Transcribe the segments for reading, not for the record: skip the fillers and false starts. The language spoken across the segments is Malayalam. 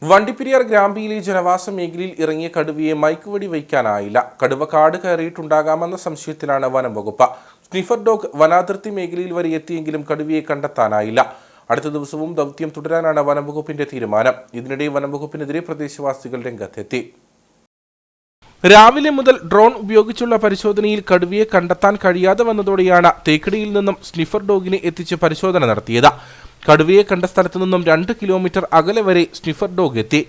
വണ്ടിപ്പെരിയാർ ഗ്രാമ്പിയിലെ ജനവാസ മേഖലയിൽ ഇറങ്ങിയ കടുവയെ മയക്കുവെടി വയ്ക്കാനായില്ല. കടുവ കാട് കയറിയിട്ടുണ്ടാകാമെന്ന സംശയത്തിലാണ് വനം വകുപ്പ്. സ്നിഫർ ഡോഗ് വനാതിർത്തി മേഖലയിൽ വരെ എത്തിയെങ്കിലും കടുവയെ കണ്ടെത്താനായില്ല. അടുത്ത ദിവസവും ദൗത്യം തുടരാനാണ് വനം വകുപ്പിന്റെ തീരുമാനം. ഇതിനിടെ വനം വകുപ്പിനെതിരെ പ്രദേശവാസികൾ രംഗത്തെത്തി. രാവിലെ മുതൽ ഡ്രോൺ ഉപയോഗിച്ചുള്ള പരിശോധനയിൽ കടുവയെ കണ്ടെത്താൻ കഴിയാതെ വന്നതോടെയാണ് തേക്കടിയിൽ നിന്നും സ്നിഫർ ഡോഗിനെ എത്തിച്ച് പരിശോധന നടത്തിയത്. കടുവയെ കണ്ട സ്ഥലത്തു നിന്നും 2 കിലോമീറ്റർ അകലെ വരെ സ്നിഫർ ഡോഗ് എത്തി.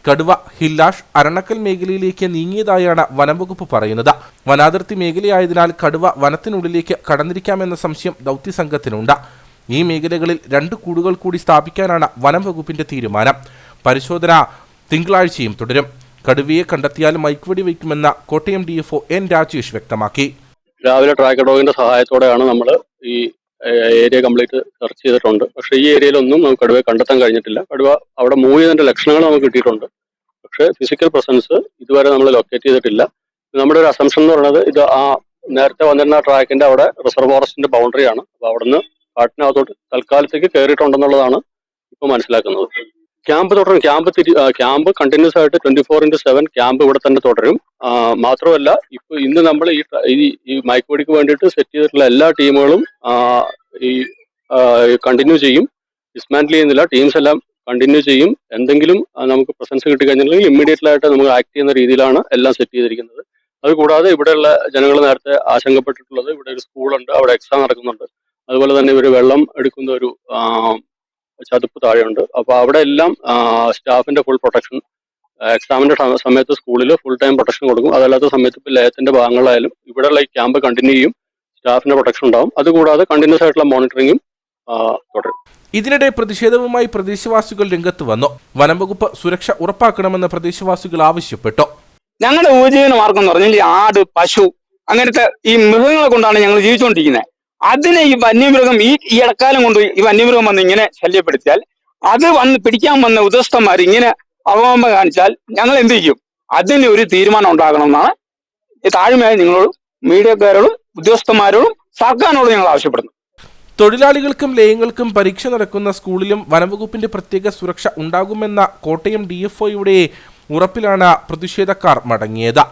കടുവ ഹില്ലാഷ് അരണക്കൽ മേഖലയിലേക്ക് നീങ്ങിയതായാണ് വനംവകുപ്പ് പറയുന്നത്. വനാതിർത്തി മേഖലയായതിനാൽ കടുവ വനത്തിനുള്ളിലേക്ക് കടന്നിരിക്കാമെന്ന സംശയം ദൗത്യസംഘത്തിനുണ്ട്. ഈ മേഖലകളിൽ 2 കൂടുകൾ കൂടി സ്ഥാപിക്കാനാണ് വനംവകുപ്പിന്റെ തീരുമാനം. പരിശോധന തിങ്കളാഴ്ചയും തുടരും. കടുവയെ കണ്ടെത്തിയാൽ മയക്കുവെടി വയ്ക്കുമെന്ന് കോട്ടയം DFO N രാജേഷ് വ്യക്തമാക്കി. രാവിലെ ട്രാക്കർ ഡോഗിന്റെ സഹായത്തോടെയാണ് നമ്മൾ ഈ ഏരിയ കംപ്ലീറ്റ് സെർച്ച് ചെയ്തിട്ടുണ്ട്. പക്ഷേ ഈ ഏരിയയിലൊന്നും നമുക്ക് കടുവയെ കണ്ടെത്താൻ കഴിഞ്ഞിട്ടില്ല. കടുവ അവിടെ മൂവ് ചെയ്തതിന്റെ ലക്ഷണങ്ങൾ നമുക്ക് കിട്ടിയിട്ടുണ്ട്. പക്ഷേ ഫിസിക്കൽ പ്രസൻസ് ഇതുവരെ നമ്മൾ ലൊക്കേറ്റ് ചെയ്തിട്ടില്ല. നമ്മുടെ ഒരു അസംഷൻ എന്ന് പറയുന്നത് ഇത് ആ നേരത്തെ വന്നിരുന്ന ട്രാക്കിന്റെ അവിടെ റിസർവ് ഫോറസ്റ്റിന്റെ ബൗണ്ടറിയാണ്. അപ്പോൾ അവിടുന്ന് കാട്ടിനകത്തോട്ട് തൽക്കാലത്തേക്ക് കയറിയിട്ടുണ്ടെന്നുള്ളതാണ് ഇപ്പോൾ മനസ്സിലാക്കുന്നത്. ക്യാമ്പ് തുടരും. ക്യാമ്പ് കണ്ടിന്യൂസ് ആയിട്ട് 24/7 ക്യാമ്പ് ഇവിടെ തന്നെ തുടരും. മാത്രമല്ല ഇന്ന് നമ്മൾ ഈ മയക്കുവെടിക്ക് വേണ്ടിയിട്ട് സെറ്റ് ചെയ്തിട്ടുള്ള എല്ലാ ടീമുകളും ഈ കണ്ടിന്യൂ ചെയ്യും. ഡിസ്മാൻഡിൽ ചെയ്യുന്നില്ല. ടീംസ് എല്ലാം കണ്ടിന്യൂ ചെയ്യും. എന്തെങ്കിലും നമുക്ക് പ്രസൻസ് കിട്ടിക്കഴിഞ്ഞിട്ടുണ്ടെങ്കിൽ ഇമ്മീഡിയറ്റ് ആയിട്ട് നമുക്ക് ആക്ട് ചെയ്യുന്ന രീതിയിലാണ് എല്ലാം സെറ്റ് ചെയ്തിരിക്കുന്നത്. അതുകൂടാതെ ഇവിടെയുള്ള ജനങ്ങൾ നേരത്തെ ആശങ്കപ്പെട്ടിട്ടുള്ളത്, ഇവിടെ ഒരു സ്കൂളുണ്ട്, അവിടെ എക്സാം നടക്കുന്നുണ്ട്. അതുപോലെ തന്നെ ഇവർ വെള്ളം എടുക്കുന്ന ഒരു ചതുപ്പ് താഴെയുണ്ട്. അപ്പൊ അവിടെ എല്ലാം സ്റ്റാഫിന്റെ ഫുൾ പ്രൊട്ടക്ഷൻ, എക്സാമിന്റെ സമയത്ത് സ്കൂളിൽ ഫുൾ ടൈം പ്രൊട്ടക്ഷൻ കൊടുക്കും. അതല്ലാത്ത സമയത്ത് ഇപ്പോൾ ലയത്തിന്റെ ഭാഗങ്ങളായാലും ഇവിടെയുള്ള ഈ ക്യാമ്പ് കണ്ടിന്യൂ ചെയ്യും. സ്റ്റാഫിന്റെ പ്രൊട്ടക്ഷൻ ഉണ്ടാവും. അതുകൂടാതെ കണ്ടിന്യൂസ് ആയിട്ടുള്ള മോണിറ്ററിംഗും തുടരും. ഇതിനിടെ പ്രതിഷേധവുമായി പ്രദേശവാസികൾ രംഗത്ത് വന്നു. വനംവകുപ്പ് സുരക്ഷ ഉറപ്പാക്കണമെന്ന് പ്രദേശവാസികൾ ആവശ്യപ്പെട്ടു. ഞങ്ങളുടെ ഉപജീവന മാർഗം എന്ന് പറഞ്ഞാൽ ആട്, പശു, അങ്ങനത്തെ ഈ മൃഗങ്ങളെ കൊണ്ടാണ് ഞങ്ങൾ ജീവിച്ചുകൊണ്ടിരിക്കുന്നത്. അതിനെ ഈ വന്യമൃഗം ഈ ഇടക്കാലം കൊണ്ട് ഈ വന്യമൃഗം വന്ന് ഇങ്ങനെ ശല്യപ്പെടുത്തിയാൽ, അത് വന്ന് പിടിക്കാൻ വന്ന ഉദ്യോഗസ്ഥന്മാർ ഇങ്ങനെ അവമ കാണിച്ചാൽ ഞങ്ങൾ എന്ത് ചെയ്യും? അതിന് ഒരു തീരുമാനം ഉണ്ടാകണമെന്നാണ് താഴ്മയായി നിങ്ങളോടും മീഡിയക്കാരോടും ഉദ്യോഗസ്ഥന്മാരോടും സർക്കാരിനോടും ഞങ്ങൾ ആവശ്യപ്പെടുന്നു. തൊഴിലാളികൾക്കും ലയങ്ങൾക്കും പരീക്ഷ നടക്കുന്ന സ്കൂളിലും വനംവകുപ്പിന്റെ പ്രത്യേക സുരക്ഷ ഉണ്ടാകുമെന്ന കോട്ടയം DFOയുടെ ഉറപ്പിലാണ് പ്രതിഷേധക്കാർ മടങ്ങിയത്.